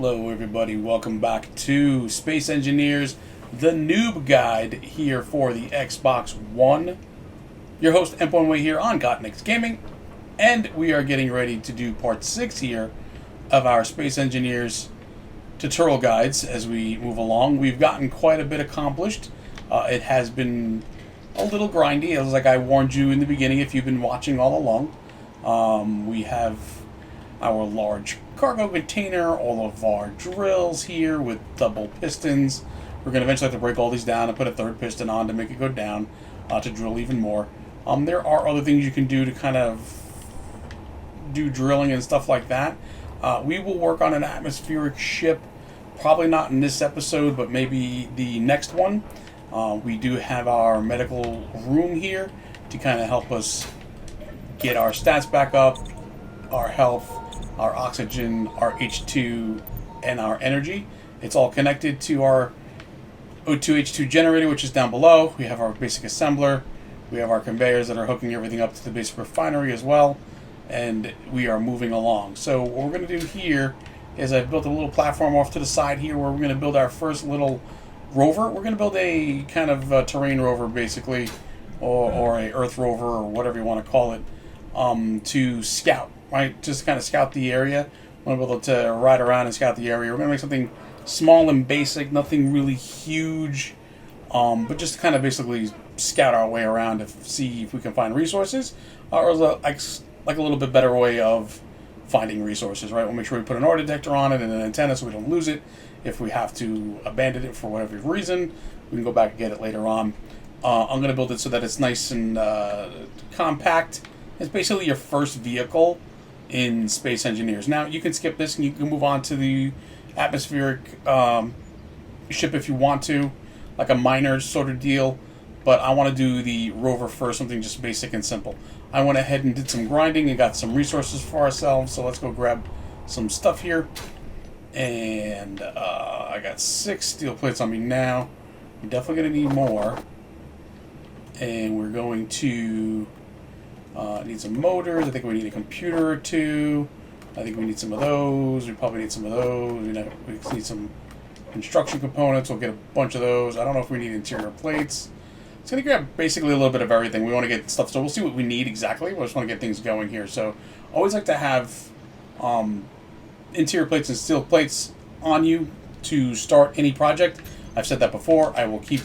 Hello everybody, welcome back to Space Engineers, the Noob Guide here for the Xbox One. Your host M1Way here on Copter Gaming, and we are getting ready to do part 6 here of our Space Engineers tutorial guides as we move along. We've gotten quite a bit accomplished. It has been a little grindy, as like I warned you in the beginning if you've been watching all along. We have our large cargo container, all of our drills here with double pistons. We're going to eventually have to break all these down and put a third piston on to make it go down to drill even more. There are other things you can do to kind of do drilling and stuff like that. We will work on an atmospheric ship, probably not in this episode, but maybe the next one. We do have our medical room here to kind of help us get our stats back up, our health, our oxygen, our H2, and our energy. It's all connected to our O2H2 generator, which is down below. We have our basic assembler. We have our conveyors that are hooking everything up to the basic refinery as well. And we are moving along. So what we're going to do here is I've built a little platform off to the side here where we're going to build our first little rover. We're going to build a kind of terrain rover, basically, or a Earth rover, or whatever you want to call it, to scout. Right, just kind of scout the area. Want to be able to ride around and scout the area. We're going to make something small and basic, nothing really huge, but just kind of basically scout our way around to see if we can find resources, or like a little bit better way of finding resources. Right, we'll make sure we put an ore detector on it and an antenna so we don't lose it. If we have to abandon it for whatever reason, we can go back and get it later on. I'm going to build it so that it's nice and compact. It's basically your first vehicle in Space Engineers. Now, you can skip this and you can move on to the atmospheric ship if you want to, like a minor sort of deal, but I want to do the rover first, something just basic and simple. I went ahead and did some grinding and got some resources for ourselves, so let's go grab some stuff here. And I got 6 steel plates on me now. I'm definitely going to need more. And we're going to need some motors. I think we need a computer or two. I think we need some of those. We probably need some of those. We need some construction components. We'll get a bunch of those. I don't know if we need interior plates. It's going to grab basically a little bit of everything. We want to get stuff, so we'll see what we need exactly. We just want to get things going here. So I always like to have interior plates and steel plates on you to start any project. I've said that before. I will keep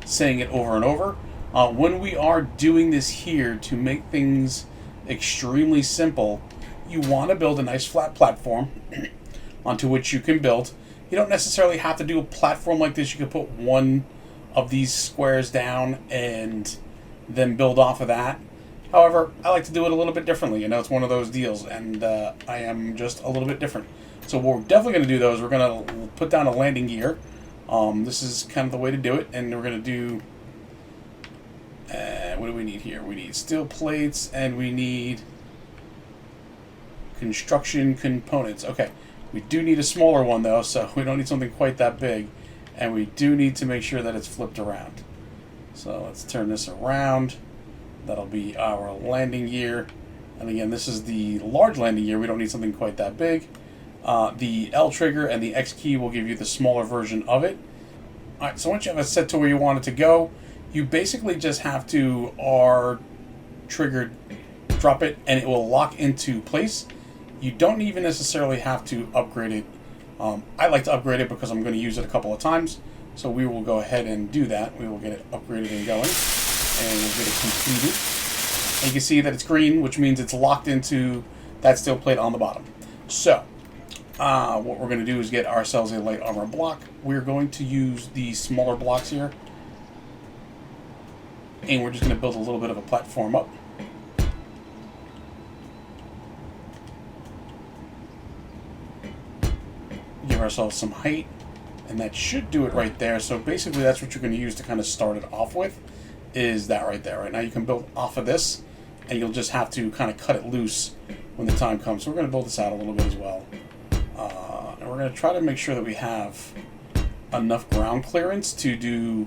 saying it over and over. When we are doing this here to make things extremely simple, you want to build a nice flat platform onto which you can build. You don't necessarily have to do a platform like this. You can put one of these squares down and then build off of that. However, I like to do it a little bit differently. You know, it's one of those deals, and I am just a little bit different. So what we're definitely going to do, though, is we're going to put down a landing gear. This is kind of the way to do it, and we're going to do... what do we need here? We need steel plates and we need construction components. Okay, we do need a smaller one though, so we don't need something quite that big. And we do need to make sure that it's flipped around. So let's turn this around. That'll be our landing gear. And again, this is the large landing gear. We don't need something quite that big. The L trigger and the X key will give you the smaller version of it. Alright, so once you have it set to where you want it to go, you basically just have to R trigger, drop it, and it will lock into place. You don't even necessarily have to upgrade it. I like to upgrade it because I'm going to use it a couple of times. So we will go ahead and do that. We will get it upgraded and going. And we'll get it completed. And you can see that it's green, which means it's locked into that steel plate on the bottom. So, what we're going to do is get ourselves a light armor block. We're going to use these smaller blocks here. And we're just going to build a little bit of a platform up. Give ourselves some height, and that should do it right there. So basically that's what you're going to use to kind of start it off with, is that right there. Right now you can build off of this, and you'll just have to kind of cut it loose when the time comes. So we're going to build this out a little bit as well. And we're going to try to make sure that we have enough ground clearance to do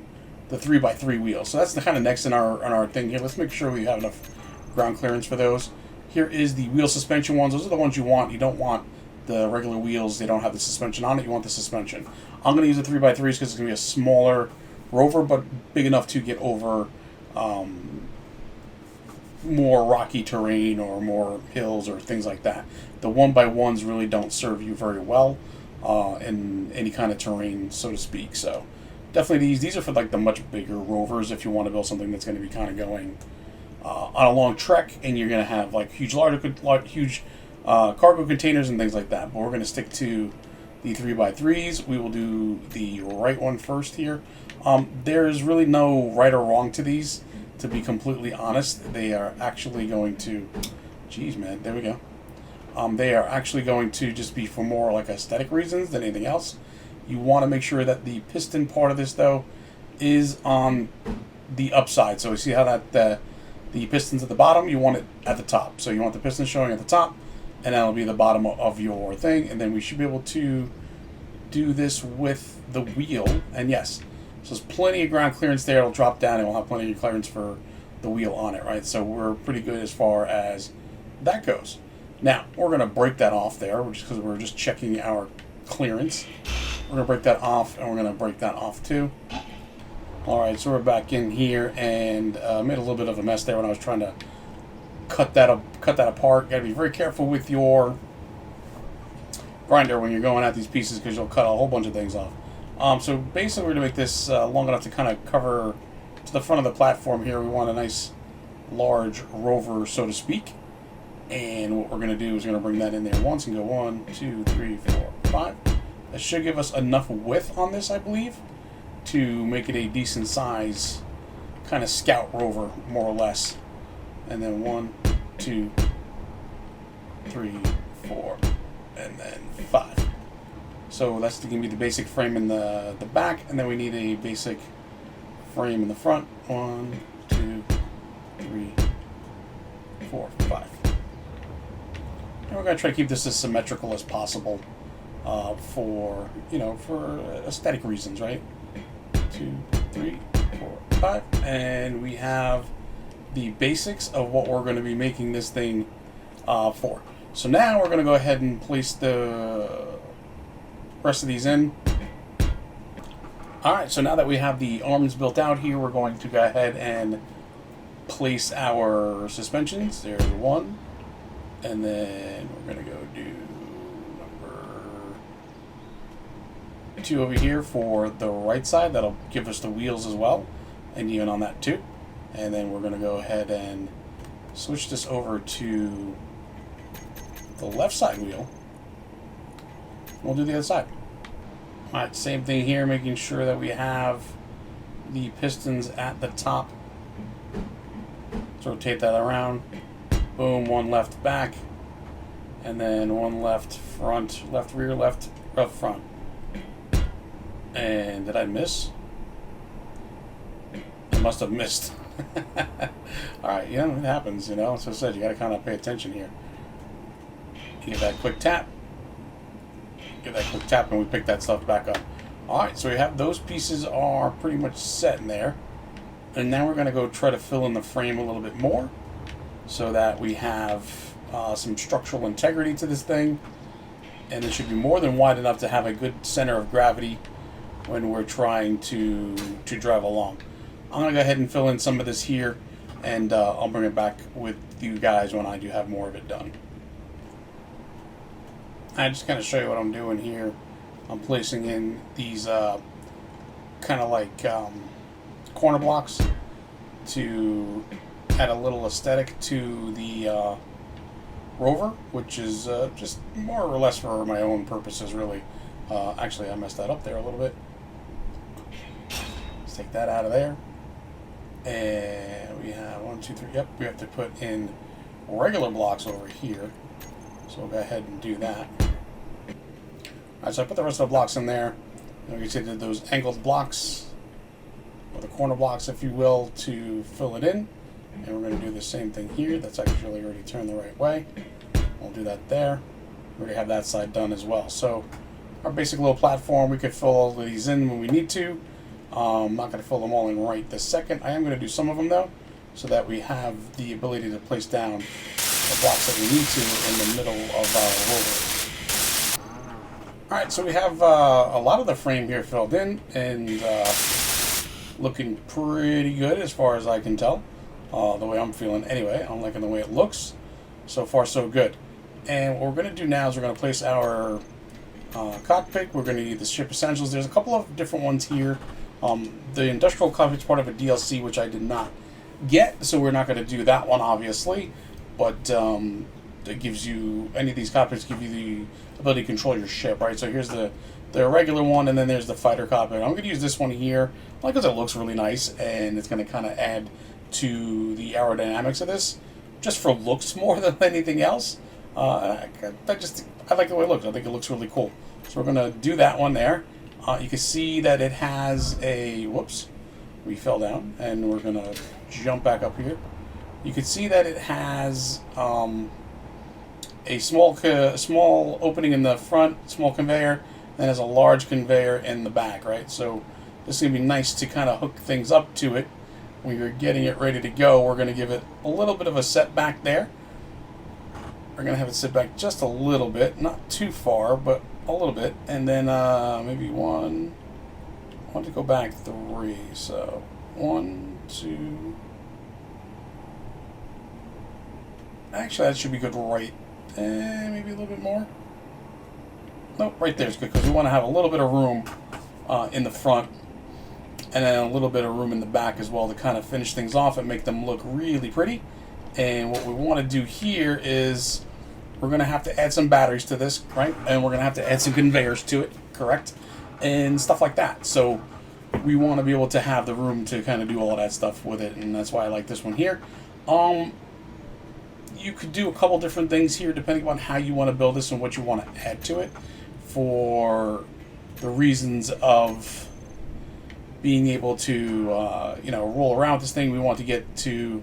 the 3x3 wheels. So that's the kind of next in our thing here. Let's make sure we have enough ground clearance for those. Here is the wheel suspension ones. Those are the ones you want. You don't want the regular wheels, they don't have the suspension on it. You want the suspension. I'm going to use the 3x3s because it's going to be a smaller Rover, but big enough to get over more rocky terrain or more hills or things like that. The 1x1s really don't serve you very well in any kind of terrain, so to speak. So definitely these are for like the much bigger Rovers if you want to build something that's going to be kind of going on a long trek, and you're going to have like huge cargo containers and things like that. But we're going to stick to the 3x3s. We will do the right one first here. There's really no right or wrong to these, to be completely honest. They are actually going to, geez man, there we go. They are actually going to just be for more like aesthetic reasons than anything else. You want to make sure that the piston part of this though is on the upside. So you see how that the piston's at the bottom, you want it at the top. So you want the piston showing at the top, and that'll be the bottom of your thing. And then we should be able to do this with the wheel. And yes, so there's plenty of ground clearance there. It'll drop down and we'll have plenty of clearance for the wheel on it, right? So we're pretty good as far as that goes. Now, we're going to break that off there, just because we're just checking our clearance. We're going to break that off, and we're going to break that off too. Alright, so we're back in here, and made a little bit of a mess there when I was trying to cut that apart. You got to be very careful with your grinder when you're going at these pieces, because you'll cut a whole bunch of things off. So basically we're going to make this long enough to kind of cover to the front of the platform here. We want a nice large Rover, so to speak. And what we're going to do is we're going to bring that in there once and go 1, 2, 3, 4, 5. That should give us enough width on this, I believe, to make it a decent size kind of scout Rover, more or less. And then 1, 2, 3, 4, and then 5. So that's going to be the basic frame in the back, and then we need a basic frame in the front. 1, 2, 3, 4, 5. And we're going to try to keep this as symmetrical as possible for aesthetic reasons, right? 2, 3, 4, 5. And we have the basics of what we're going to be making this thing for. So now we're going to go ahead and place the rest of these in. Alright, so now that we have the arms built out here, we're going to go ahead and place our suspensions. There's 1. And then we're going to go do number 2 over here for the right side. That'll give us the wheels as well, and even on that too. And then we're going to go ahead and switch this over to the left side wheel. We'll do the other side. Alright, same thing here, making sure that we have the pistons at the top. Let's rotate that around. Boom, 1 left back, and then 1 left front, left rear, left front. And did I miss? I must have missed. Alright, it happens, So I said, you got to kind of pay attention here. Give that quick tap. Give that quick tap, and we pick that stuff back up. Alright, so we have those pieces are pretty much set in there. And now we're going to go try to fill in the frame a little bit more, so that we have some structural integrity to this thing, and it should be more than wide enough to have a good center of gravity when we're trying to drive along. I'm going to go ahead and fill in some of this here, and I'll bring it back with you guys when I do have more of it done. I just kind of show you what I'm doing here. I'm placing in these kind of like corner blocks to add a little aesthetic to the Rover, which is just more or less for my own purposes, really. Actually, I messed that up there a little bit. Let's take that out of there. And we have 1, 2, 3. Yep, we have to put in regular blocks over here. So we'll go ahead and do that. Alright, so I put the rest of the blocks in there. And we can see that those angled blocks, or the corner blocks, if you will, to fill it in. And we're going to do the same thing here. That's actually already turned the right way. We'll do that there. We already have that side done as well. So our basic little platform, we could fill all of these in when we need to. I'm not going to fill them all in right this second. I am going to do some of them though, so that we have the ability to place down the blocks that we need to in the middle of our Rover. Alright, so we have a lot of the frame here filled in, and looking pretty good as far as I can tell. The way I'm feeling anyway. I'm liking the way it looks. So far, so good. And what we're going to do now is we're going to place our cockpit. We're going to need the ship essentials. There's a couple of different ones here. The industrial cockpit's part of a DLC, which I did not get, so we're not going to do that one, obviously. But it gives you, any of these cockpits give you the ability to control your ship, right? So here's the regular one, and then there's the fighter cockpit. I'm going to use this one here, because it looks really nice, and it's going to kind of add to the aerodynamics of this, just for looks more than anything else. I like the way it looks. I think it looks really cool. So we're going to do that one there. You can see that it has a, whoops, we fell down, and we're going to jump back up here. You can see that it has a small opening in the front, small conveyor, and has a large conveyor in the back, right? So this is going to be nice to kind of hook things up to it. When you're getting it ready to go, we're going to give it a little bit of a setback there. We're going to have it sit back just a little bit, not too far, but a little bit. And then maybe one, I want to go back 3, so 1, 2. Actually, that should be good right, maybe a little bit more. Nope, right there is good, because we want to have a little bit of room in the front, and then a little bit of room in the back as well to kind of finish things off and make them look really pretty. And what we want to do here is we're going to have to add some batteries to this, right? And we're going to have to add some conveyors to it, correct? And stuff like that. So we want to be able to have the room to kind of do all of that stuff with it, and that's why I like this one here. You could do a couple different things here depending on how you want to build this and what you want to add to it, for the reasons of being able to roll around with this thing. We want to get to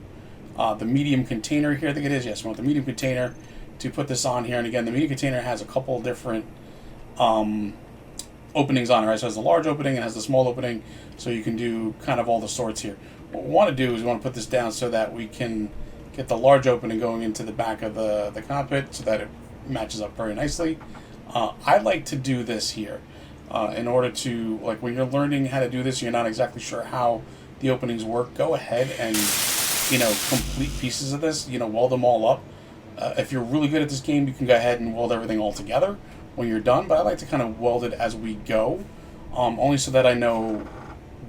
the medium container here. I think it is, yes, we want the medium container to put this on here. And again, the medium container has a couple different openings on it, right? So it has a large opening and has the small opening, so you can do kind of all the sorts here. What we want to do is we want to put this down so that we can get the large opening going into the back of the cockpit, so that it matches up very nicely. I like to do this here in order to, like, when you're learning how to do this, you're not exactly sure how the openings work, go ahead and, complete pieces of this, weld them all up. If you're really good at this game, you can go ahead and weld everything all together when you're done, but I like to kind of weld it as we go, only so that I know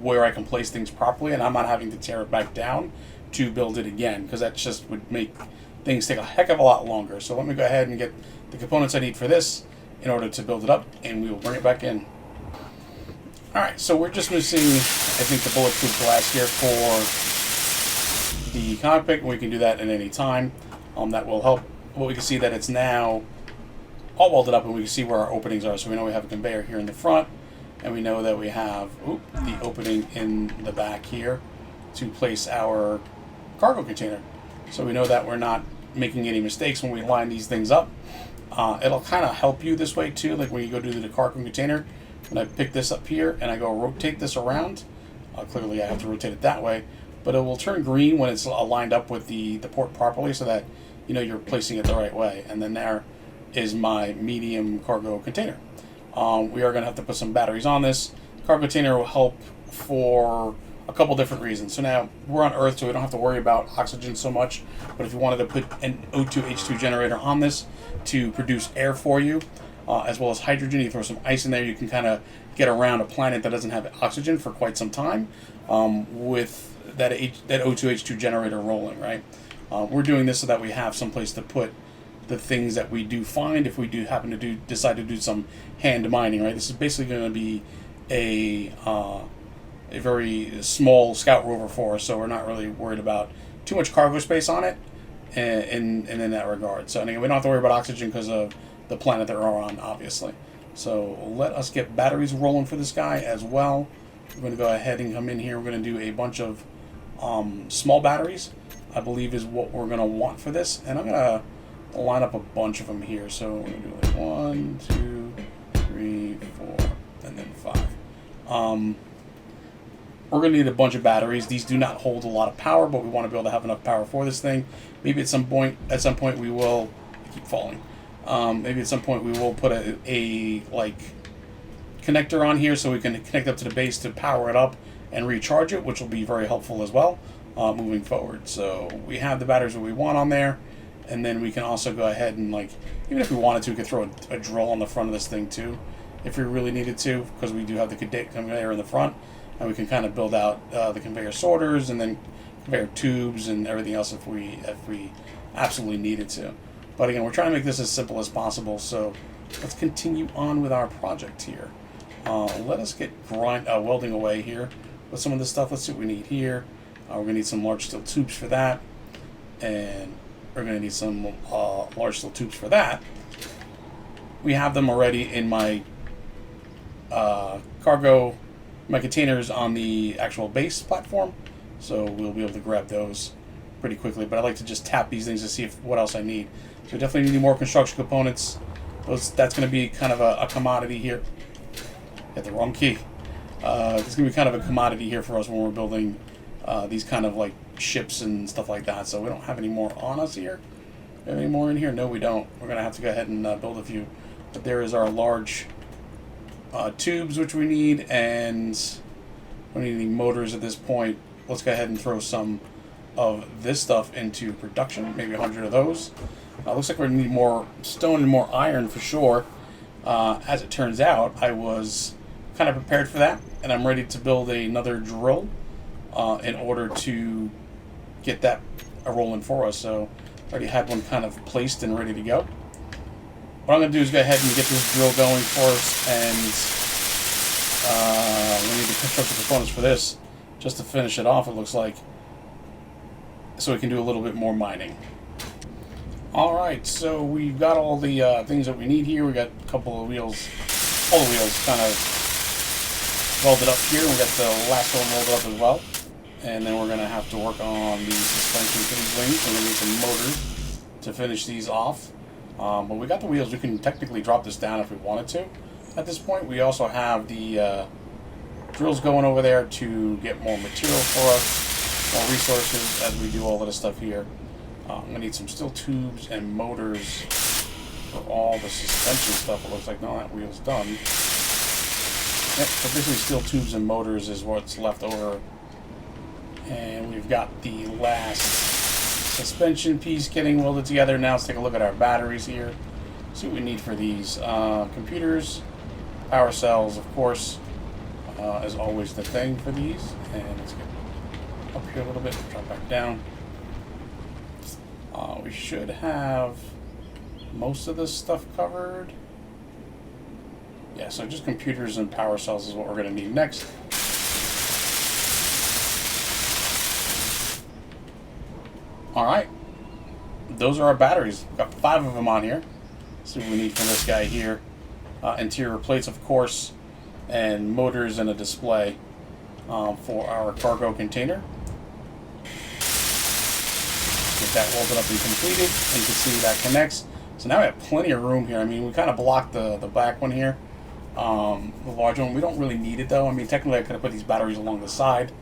where I can place things properly, and I'm not having to tear it back down to build it again, because that just would make things take a heck of a lot longer. So let me go ahead and get the components I need for this in order to build it up, and we will bring it back in. Alright, so we're just missing, I think, the bulletproof glass here for the cockpit, and we can do that at any time. That will help. Well, we can see that it's now all welded up, and we can see where our openings are. So we know we have a conveyor here in the front, and we know that we have the opening in the back here to place our cargo container. So we know that we're not making any mistakes when we line these things up. It'll kind of help you this way too, like when you go do the cargo container. When I pick this up here and I go rotate this around, clearly I have to rotate it that way, but it will turn green when it's lined up with the port properly, so that you're placing it the right way. And then there is my medium cargo container. We are going to have to put some batteries on this. Cargo container will help for a couple different reasons. So now we're on Earth, so we don't have to worry about oxygen so much. But if you wanted to put an O2H2 generator on this to produce air for you, as well as hydrogen, you throw some ice in there, you can kind of get around a planet that doesn't have oxygen for quite some time with that O2H2 generator rolling, right? We're doing this so that we have some place to put the things that we do find if we do happen to decide to do some hand mining, right? This is basically going to be a very small scout rover for us, so we're not really worried about too much cargo space on it, and in that regard. So anyway, we don't have to worry about oxygen because of the planet that we're on, obviously. So let us get batteries rolling for this guy as well. We're going to go ahead and come in here. We're going to do a bunch of small batteries, I believe is what we're going to want for this. And I'm going to line up a bunch of them here. So we're going to do like 1, 2, 3, 4, and then 5. We're going to need a bunch of batteries. These do not hold a lot of power, but we want to be able to have enough power for this thing. Maybe at some point we will, I keep falling. Maybe at some point we will put a like connector on here so we can connect up to the base to power it up and recharge it, which will be very helpful as well moving forward. So we have the batteries that we want on there, and then we can also go ahead and, like, even if we wanted to, we could throw a drill on the front of this thing too, if we really needed to, because we do have the conveyor in the front, and we can kind of build out the conveyor sorters and then conveyor tubes and everything else if we absolutely needed to. But again, we're trying to make this as simple as possible, so let's continue on with our project here. Let us get welding away here with some of this stuff. Let's see what we need here. We're going to need some large steel tubes for that, and we're going to need some large steel tubes for that. We have them already in my my containers on the actual base platform, so we'll be able to grab those pretty quickly. But I like to just tap these things to see what else I need. So we definitely need more construction components. That's going to be kind of a commodity here. Hit the wrong key. It's going to be kind of a commodity here for us when we're building these kind of like ships and stuff like that. So we don't have any more on us here. Do we have any more in here? No, we don't. We're going to have to go ahead and build a few. But there is our large tubes, which we need, and we don't need any motors at this point. Let's go ahead and throw some of this stuff into production, maybe 100 of those. Looks like we're going to need more stone and more iron for sure. As it turns out, I was kind of prepared for that, and I'm ready to build another drill in order to get that rolling for us. So I already had one kind of placed and ready to go. What I'm going to do is go ahead and get this drill going for us, and we need the construction components for this just to finish it off, it looks like, so we can do a little bit more mining. Alright, so we've got all the things that we need here. We got a couple of wheels, all the wheels kind of welded up here. We got the last one welded up as well. And then we're going to have to work on the suspension for these wings. We're going to need some motors to finish these off. But we got the wheels. We can technically drop this down if we wanted to. At this point, we also have the drills going over there to get more material for us, more resources as we do all of this stuff here. I'm going to need some steel tubes and motors for all the suspension stuff. It looks like none of that wheel's done. Yep, so basically steel tubes and motors is what's left over. And we've got the last suspension piece getting welded together. Now let's take a look at our batteries here. See what we need for these. Computers, power cells, of course, is always the thing for these. And let's get up here a little bit, drop back down. We should have most of this stuff covered. Yeah, so just computers and power cells is what we're going to need next. Alright, those are our batteries. We've got 5 of them on here. Let's see what we need for this guy here. Interior plates, of course, and motors and a display for our cargo container. Get that welded up and completed, and you can see that connects. So now we have plenty of room here. I mean, we kind of blocked the back one here, the large one. We don't really need it though. I mean, technically I could have put these batteries along the side,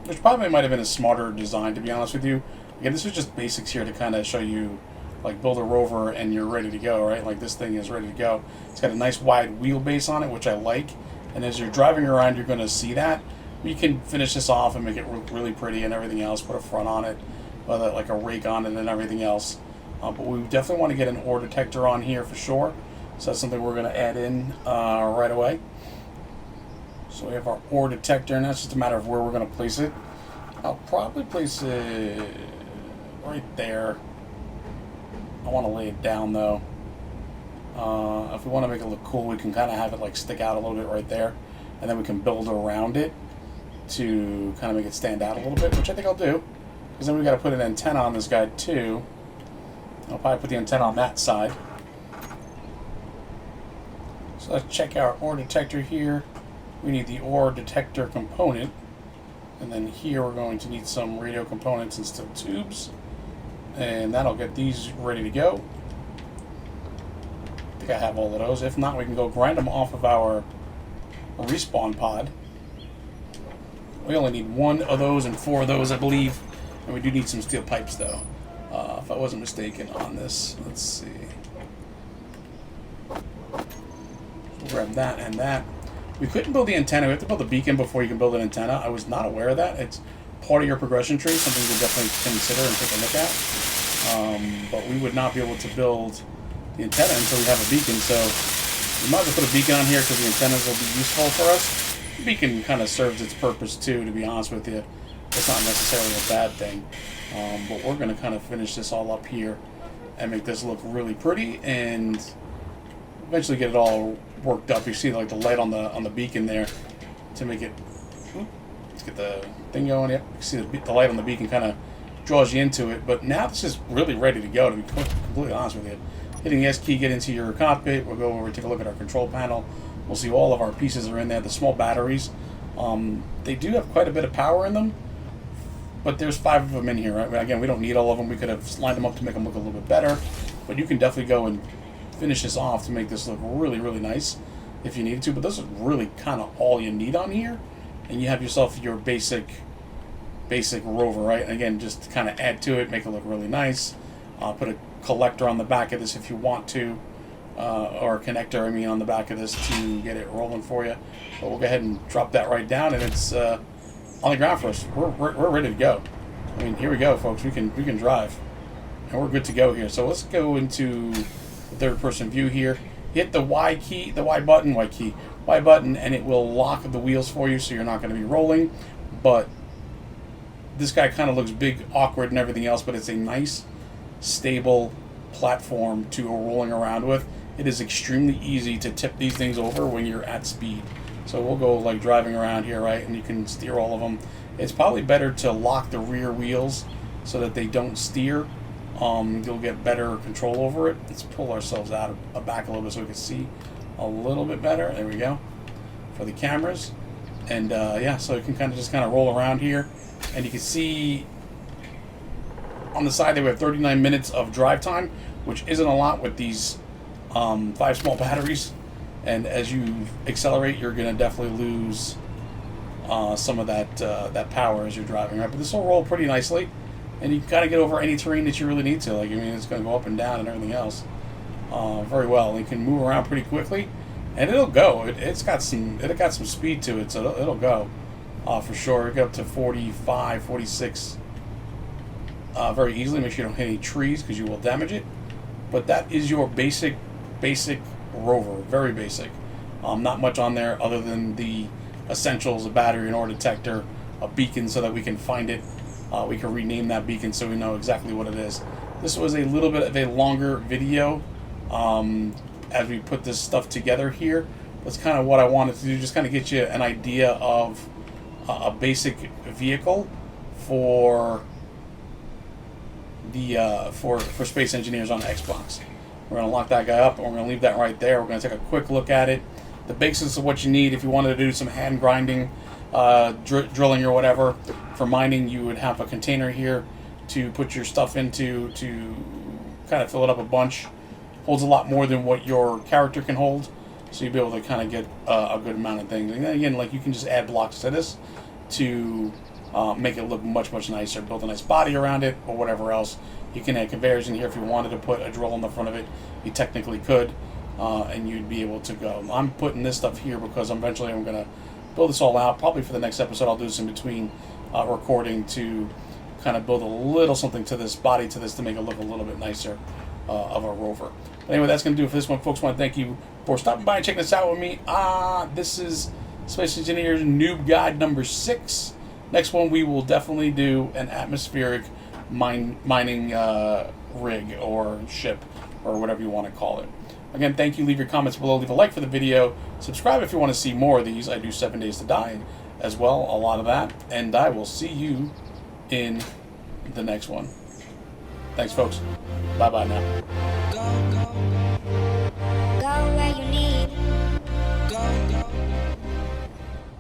which probably might have been a smarter design, to be honest with you. Again, this is just basics here to kind of show you, like, build a Rover and you're ready to go, right? Like, this thing is ready to go. It's got a nice wide wheelbase on it, which I like. And as you're driving around, you're going to see that. You can finish this off and make it really pretty and everything else. Put a front on it, like a rake on it and everything else. But we definitely want to get an ore detector on here for sure. So that's something we're going to add in right away. So we have our ore detector, and that's just a matter of where we're going to place it. I'll probably place it right there. I want to lay it down though. If we want to make it look cool, we can kind of have it like stick out a little bit right there, and then we can build around it to kind of make it stand out a little bit, which I think I'll do, because then we got to put an antenna on this guy too. I'll probably put the antenna on that side. So let's check our ore detector here. We need the ore detector component, and then here we're going to need some radio components and steel tubes, and that'll get these ready to go. I think I have all of those. If not, we can go grind them off of our respawn pod. We only need 1 of those and 4 of those, I believe, and we do need some steel pipes though, if I wasn't mistaken on this. Let's see. grab that and that. We couldn't build the antenna. We have to build a beacon before you can build an antenna. I was not aware of that. It's part of your progression tree, something to definitely consider and take a look at. But we would not be able to build the antenna until we have a beacon, so we might as well put a beacon on here because the antennas will be useful for us. The beacon kind of serves its purpose too, to be honest with you. It's not necessarily a bad thing. But we're going to kind of finish this all up here and make this look really pretty and eventually get it all worked up. You see like the light on the beacon there to make it. Let's get the thing going. Yep, you see the light on the beacon kind of draws you into it. But now this is really ready to go, to be completely honest with you. Hitting the S key, get into your cockpit. We'll go over and take a look at our control panel. We'll see all of our pieces are in there. The small batteries, they do have quite a bit of power in them, but there's 5 of them in here, right? Again, we don't need all of them. We could have lined them up to make them look a little bit better, but you can definitely go and finish this off to make this look really, really nice if you need to. But this is really kind of all you need on here, and you have yourself your basic Rover, right? And again, just to kind of add to it, make it look really nice. Put a collector on the back of this if you want to, or a connector, I mean, on the back of this to get it rolling for you. But we'll go ahead and drop that right down, and it's on the ground for us. We're ready to go. I mean, here we go, folks. We can drive, and we're good to go here. So let's go into the third-person view here. Hit the Y key, the Y button, and it will lock the wheels for you, so you're not going to be rolling. But this guy kind of looks big, awkward, and everything else, but it's a nice, stable platform to go rolling around with. It is extremely easy to tip these things over when you're at speed. So we'll go like driving around here, right, and you can steer all of them. It's probably better to lock the rear wheels so that they don't steer. You'll get better control over it. Let's pull ourselves out back a little bit so we can see a little bit better. There we go, for the cameras. And yeah, so you can kind of roll around here, and you can see on the side there we have 39 minutes of drive time, which isn't a lot with these 5 small batteries. And as you accelerate, you're going to definitely lose some of that power as you're driving, right? But this will roll pretty nicely, and you can kind of get over any terrain that you really need to. Like, I mean, it's going to go up and down and everything else very well. You can move around pretty quickly, and it'll go. It got some speed to it, so it'll go for sure. It'll get up to 45, 46 very easily. Make sure you don't hit any trees because you will damage it. But that is your basic Rover, very basic. Not much on there other than the essentials: a battery, an ore detector, a beacon so that we can find it. We can rename that beacon so we know exactly what it is. This was a little bit of a longer video as we put this stuff together here. That's kind of what I wanted to do, just kind of get you an idea of a basic vehicle for the for space engineers on Xbox. We're going to lock that guy up, and we're going to leave that right there. We're going to take a quick look at it. The basics of what you need if you wanted to do some hand grinding, drilling or whatever. For mining, you would have a container here to put your stuff into to kind of fill it up a bunch. Holds a lot more than what your character can hold, so you'll be able to kind of get a good amount of things. And then again, like, you can just add blocks to this to make it look much, much nicer. Build a nice body around it or whatever else. You can add conveyors in here if you wanted to put a drill on the front of it. You technically could, and you'd be able to go. I'm putting this stuff here because eventually I'm going to build this all out. Probably for the next episode I'll do this in between recording to kind of build a little something to this body, to this, to make it look a little bit nicer of a Rover. But anyway, that's going to do it for this one, folks. I want to thank you for stopping by and checking this out with me. This is Space Engineers Noob Guide number 6. Next one, we will definitely do an atmospheric mining rig or ship or whatever you want to call it. Again, thank you. Leave your comments below. Leave a like for the video. Subscribe if you want to see more of these. I do 7 Days to Die as well, a lot of that. And I will see you in the next one. Thanks, folks. Bye-bye now. Go where you need